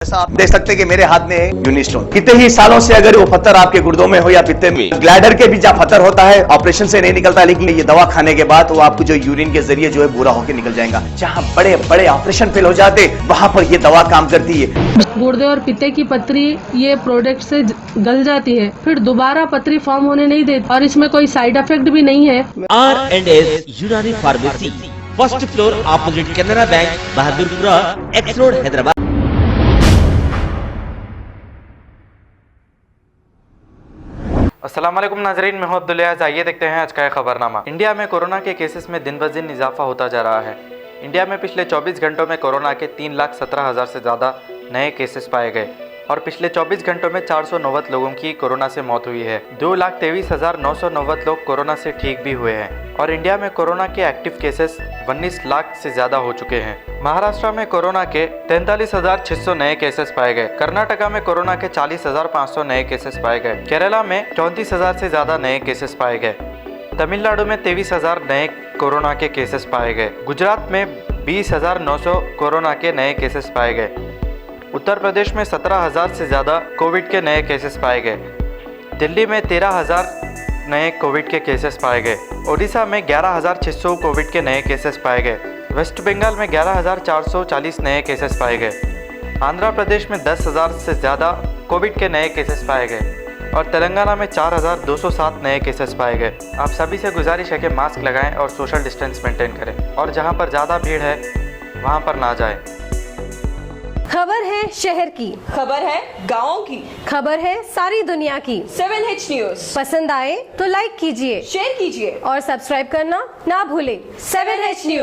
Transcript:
जैसा आप देख सकते हैं कि मेरे हाथ में है यूनिस्टोन। कितने ही सालों से अगर वो पत्थर आपके गुर्दों में हो या पित्ते में, ग्लैडर के भी जहाँ पत्थर होता है ऑपरेशन से नहीं निकलता, लेकिन ये दवा खाने के बाद वो आपको जो यूरिन के जरिए जो है बुरा होकर निकल जाएगा। जहाँ बड़े बड़े ऑपरेशन फेल हो जाते वहां पर ये दवा काम करती है। गुर्दे और पित्ते की पथरी ये प्रोडक्ट से गल जाती है, फिर दोबारा पथरी फॉर्म होने नहीं देती और इसमें कोई साइड इफेक्ट भी नहीं है। R&S यूनानी pharmacy, first floor opposite Canara bank, Bahadurpura, x road, Hyderabad. अस्सलाम वालेकुम नाजरीन, मैं हूं अब्दुल अयाज। आइए देखते हैं आज का खबरनामा। इंडिया में कोरोना के केसेस में दिन ब दिन इजाफा होता जा रहा है। इंडिया में पिछले 24 घंटों में कोरोना के 3,17,000 से ज़्यादा नए केसेस पाए गए और पिछले 24 घंटों में 490 लोगों की कोरोना से मौत हुई है। 2,23,990 लोग कोरोना से ठीक भी हुए हैं और इंडिया में कोरोना के एक्टिव केसेस 19 लाख से ज़्यादा हो चुके हैं। महाराष्ट्र में कोरोना के 43,600 नए केसेस पाए गए। कर्नाटका में कोरोना के 40,500 नए केसेस पाए गए। केरला में 34,000 से ज़्यादा नए केसेस पाए गए। तमिलनाडु में 23,000 नए कोरोना के केसेस पाए गए। गुजरात में 20,900 कोरोना के नए केसेस पाए गए। उत्तर प्रदेश में 17,000 से ज़्यादा कोविड के नए केसेस पाए गए। दिल्ली में 13,000 नए कोविड के केसेस पाए गए। ओडिशा में 11,600 कोविड के नए केसेस पाए गए। वेस्ट बंगाल में 11,440 नए केसेस पाए गए। आंध्र प्रदेश में 10,000 से ज़्यादा कोविड के नए केसेस पाए गए और तेलंगाना में 4,207 नए केसेस पाए गए। आप सभी से गुजारिश है कि मास्क लगाएं और सोशल डिस्टेंस मेंटेन करें और जहां पर ज़्यादा भीड़ है वहां पर ना जाएं। खबर है शहर की, खबर है गाँव की, खबर है सारी दुनिया की। 7H न्यूज पसंद आए तो लाइक कीजिए, शेयर कीजिए और सब्सक्राइब करना ना भूलें। 7H news.